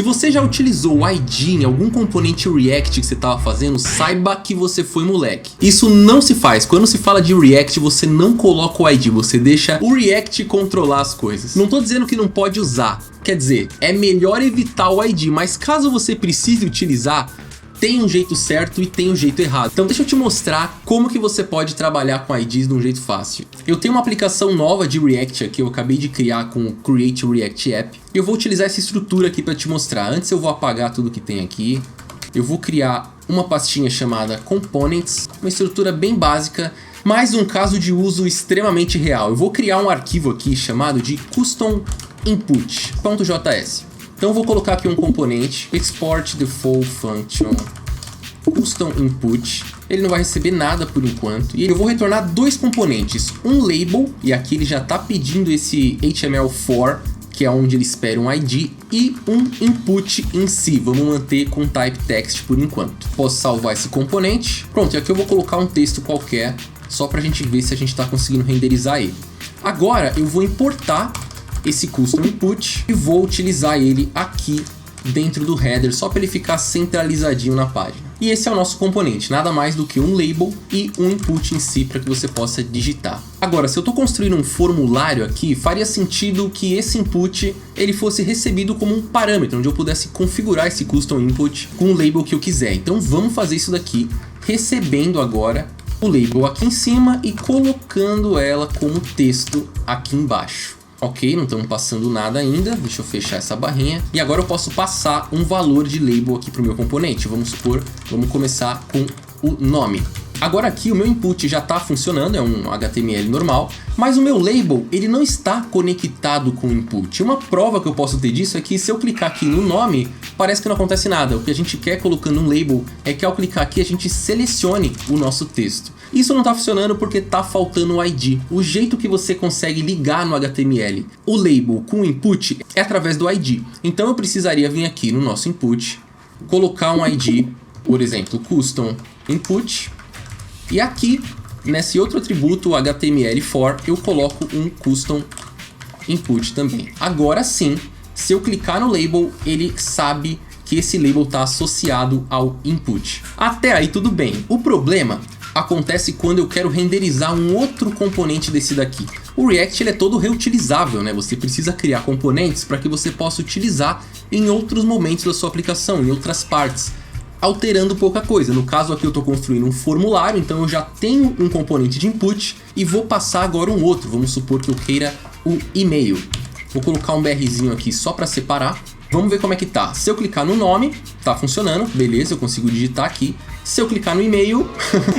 Se você já utilizou o ID em algum componente React que você estava fazendo, saiba que você foi moleque. Isso não se faz. Quando se fala de React, você não coloca o ID, você deixa o React controlar as coisas. Não estou dizendo que não pode usar. Quer dizer, é melhor evitar o ID, mas caso você precise utilizar, tem um jeito certo e tem um jeito errado. Então deixa eu te mostrar como que você pode trabalhar com IDs de um jeito fácil. Eu tenho uma aplicação nova de React aqui, eu acabei de criar com o Create React App. Eu vou utilizar essa estrutura aqui para te mostrar. Antes eu vou apagar tudo que tem aqui. Eu vou criar uma pastinha chamada Components, uma estrutura bem básica, mas um caso de uso extremamente real. Eu vou criar um arquivo aqui chamado de Custom Input.js. Então eu vou colocar aqui um componente, Export Default Function Custom Input. Ele não vai receber nada por enquanto. E eu vou retornar dois componentes, um label, e aqui ele já está pedindo esse HTML4, que é onde ele espera um ID, e um input em si. Vamos manter com type text por enquanto. Posso salvar esse componente. Pronto, e aqui eu vou colocar um texto qualquer, só para a gente ver se a gente está conseguindo renderizar ele. Agora eu vou importar esse custom input e vou utilizar ele aqui dentro do header só para ele ficar centralizadinho na página. E esse é o nosso componente, nada mais do que um label e um input em si para que você possa digitar. Agora, se eu estou construindo um formulário aqui, faria sentido que esse input ele fosse recebido como um parâmetro, onde eu pudesse configurar esse custom input com o label que eu quiser. Então vamos fazer isso daqui, recebendo agora o label aqui em cima e colocando ela como texto aqui embaixo. Ok, não estamos passando nada ainda, deixa eu fechar essa barrinha. E agora eu posso passar um valor de label aqui para o meu componente. Vamos supor, vamos começar com o nome. Agora aqui o meu input já está funcionando, é um HTML normal, mas o meu label ele não está conectado com o input. Uma prova que eu posso ter disso é que se eu clicar aqui no nome, parece que não acontece nada. O que a gente quer colocando um label é que ao clicar aqui a gente selecione o nosso texto. Isso não está funcionando porque está faltando o ID. O jeito que você consegue ligar no HTML o label com o input é através do ID. Então eu precisaria vir aqui no nosso input, colocar um ID, por exemplo, custom input, e aqui nesse outro atributo, o HTML4, eu coloco um custom input também. Agora sim, se eu clicar no label, ele sabe que esse label está associado ao input. Até aí tudo bem. O problema acontece quando eu quero renderizar um outro componente desse daqui. O React ele é todo reutilizável, né? Você precisa criar componentes para que você possa utilizar em outros momentos da sua aplicação, em outras partes, alterando pouca coisa. No caso aqui eu estou construindo um formulário, então eu já tenho um componente de input e vou passar agora um outro. Vamos supor que eu queira o e-mail. Vou colocar um BRzinho aqui só para separar. Vamos ver como é que tá. Se eu clicar no nome, tá funcionando, beleza, eu consigo digitar aqui. Se eu clicar no e-mail,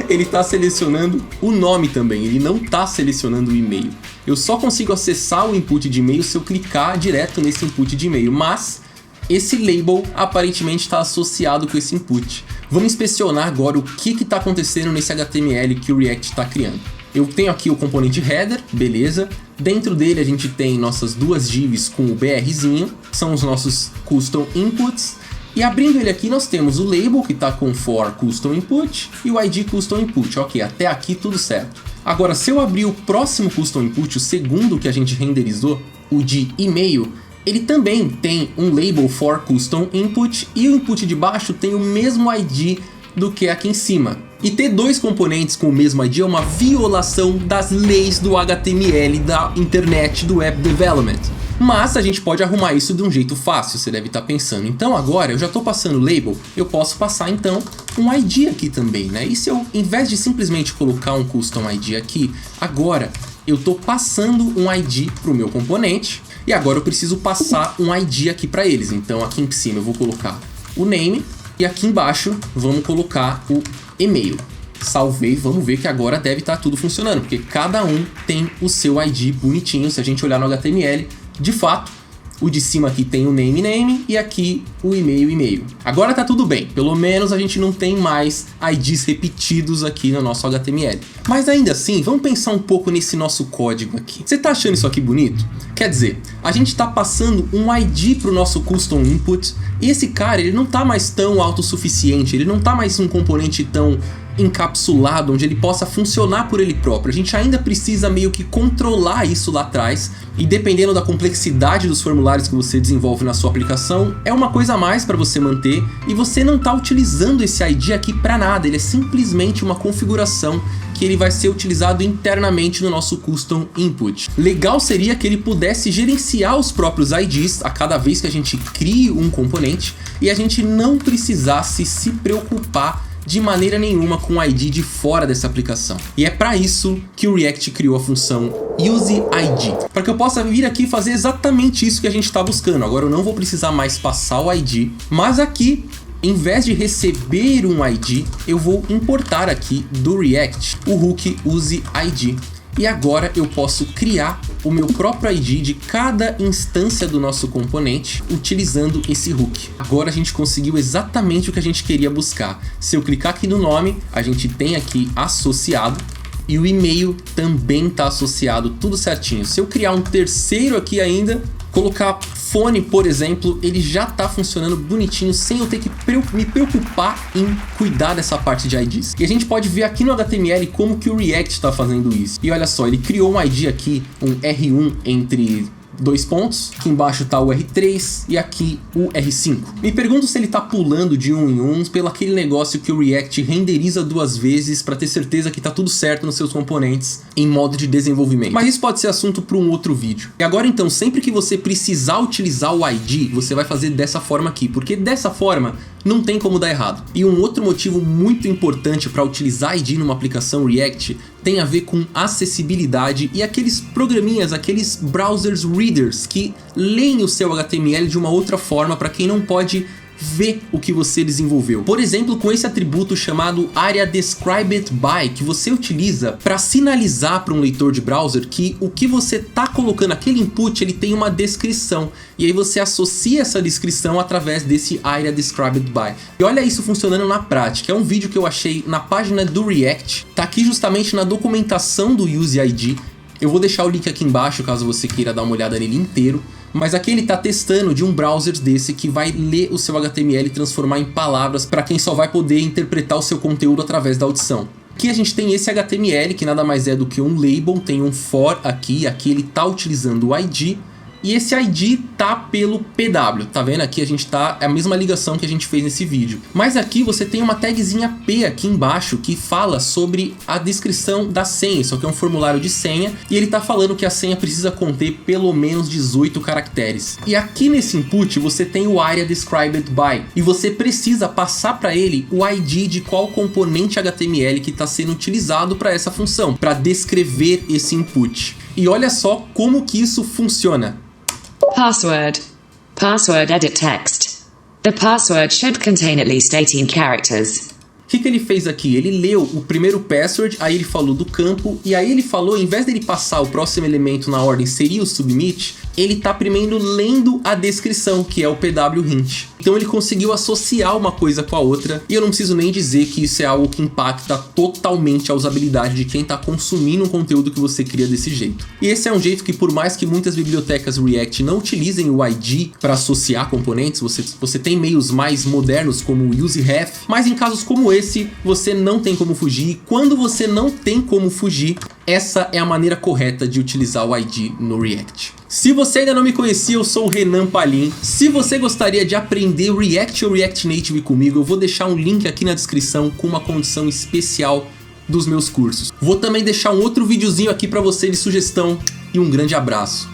ele está selecionando o nome também, ele não está selecionando o e-mail. Eu só consigo acessar o input de e-mail se eu clicar direto nesse input de e-mail, mas esse label aparentemente está associado com esse input. Vamos inspecionar agora o que está acontecendo nesse HTML que o React está criando. Eu tenho aqui o componente header, beleza. Dentro dele a gente tem nossas duas divs com o BRzinho, são os nossos custom inputs. E abrindo ele aqui nós temos o label que está com for custom input e o ID custom input. Ok, até aqui tudo certo. Agora se eu abrir o próximo custom input, o segundo que a gente renderizou, o de e-mail, ele também tem um label for custom input e o input de baixo tem o mesmo ID do que aqui em cima. E ter dois componentes com o mesmo ID é uma violação das leis do HTML, da internet, do web development. Mas a gente pode arrumar isso de um jeito fácil, você deve estar pensando. Então agora eu já estou passando o label, eu posso passar então um ID aqui também, né? E se eu, em vez de simplesmente colocar um custom ID aqui, agora eu estou passando um ID para o meu componente e agora eu preciso passar um ID aqui para eles. Então aqui em cima eu vou colocar o name e aqui embaixo vamos colocar o e-mail. Salvei, vamos ver que agora deve estar tudo funcionando, porque cada um tem o seu ID bonitinho. Se a gente olhar no HTML, de fato, o de cima aqui tem o name e aqui o e-mail. Agora tá tudo bem, pelo menos a gente não tem mais IDs repetidos aqui no nosso HTML. Mas ainda assim, vamos pensar um pouco nesse nosso código aqui. Você tá achando isso aqui bonito? Quer dizer, a gente tá passando um ID pro nosso custom input e esse cara ele não tá mais tão autossuficiente, ele não tá mais um componente tão encapsulado, onde ele possa funcionar por ele próprio. A gente ainda precisa meio que controlar isso lá atrás, e dependendo da complexidade dos formulários que você desenvolve na sua aplicação, é uma coisa a mais para você manter, e você não está utilizando esse ID aqui para nada, ele é simplesmente uma configuração que ele vai ser utilizado internamente no nosso Custom Input. Legal seria que ele pudesse gerenciar os próprios IDs a cada vez que a gente crie um componente, e a gente não precisasse se preocupar de maneira nenhuma com o ID de fora dessa aplicação. E é para isso que o React criou a função UseID, para que eu possa vir aqui e fazer exatamente isso que a gente está buscando. Agora eu não vou precisar mais passar o ID, mas aqui, em vez de receber um ID, eu vou importar aqui do React o hook UseID. E agora eu posso criar o meu próprio ID de cada instância do nosso componente utilizando esse hook. Agora a gente conseguiu exatamente o que a gente queria buscar. Se eu clicar aqui no nome, a gente tem aqui associado, e o e-mail também está associado, tudo certinho. Se eu criar um terceiro aqui ainda, colocar fone, por exemplo, ele já está funcionando bonitinho, sem eu ter que me preocupar em cuidar dessa parte de IDs. E a gente pode ver aqui no HTML como que o React está fazendo isso. E olha só, ele criou um ID aqui, um R1 entre 2 pontos, aqui embaixo está o R3 e aqui o R5. Me pergunto se ele está pulando de um em um pelo aquele negócio que o React renderiza 2 vezes para ter certeza que está tudo certo nos seus componentes em modo de desenvolvimento. Mas isso pode ser assunto para um outro vídeo. E agora então, sempre que você precisar utilizar o ID, você vai fazer dessa forma aqui, porque dessa forma não tem como dar errado. E um outro motivo muito importante para utilizar ID numa aplicação React tem a ver com acessibilidade e aqueles programinhas, aqueles browsers readers que leem o seu HTML de uma outra forma para quem não pode ver o que você desenvolveu. Por exemplo, com esse atributo chamado AreaDescribedBy, que você utiliza para sinalizar para um leitor de browser que o que você está colocando, aquele input, ele tem uma descrição. E aí você associa essa descrição através desse AreaDescribedBy. E olha isso funcionando na prática. É um vídeo que eu achei na página do React. Tá aqui justamente na documentação do UseID. Eu vou deixar o link aqui embaixo caso você queira dar uma olhada nele inteiro. Mas aqui ele está testando de um browser desse que vai ler o seu HTML e transformar em palavras para quem só vai poder interpretar o seu conteúdo através da audição. Aqui a gente tem esse HTML que nada mais é do que um label, tem um for aqui ele está utilizando o ID. E esse ID tá pelo PW, tá vendo? Aqui a gente tá, é a mesma ligação que a gente fez nesse vídeo. Mas aqui você tem uma tagzinha P aqui embaixo que fala sobre a descrição da senha. Isso aqui é um formulário de senha e ele tá falando que a senha precisa conter pelo menos 18 caracteres. E aqui nesse input você tem o AreaDescribedBy e você precisa passar para ele o ID de qual componente HTML que está sendo utilizado para essa função, para descrever esse input. E olha só como que isso funciona. Password. Password edit text. The password should contain at least 18 characters. O que ele fez aqui? Ele leu o primeiro password, aí ele falou do campo, e aí ele falou, em vez dele passar o próximo elemento na ordem seria o submit, ele tá primeiro lendo a descrição, que é o PW hint. Então ele conseguiu associar uma coisa com a outra, e eu não preciso nem dizer que isso é algo que impacta totalmente a usabilidade de quem tá consumindo um conteúdo que você cria desse jeito. E esse é um jeito que, por mais que muitas bibliotecas React não utilizem o ID para associar componentes, você tem meios mais modernos como o UseRef, mas em casos como esse, você não tem como fugir. E quando você não tem como fugir, essa é a maneira correta de utilizar o ID no React. Se você ainda não me conhecia, eu sou o Renan Palim. Se você gostaria de aprender React ou React Native comigo, eu vou deixar um link aqui na descrição com uma condição especial dos meus cursos. Vou também deixar um outro videozinho aqui para você de sugestão e um grande abraço.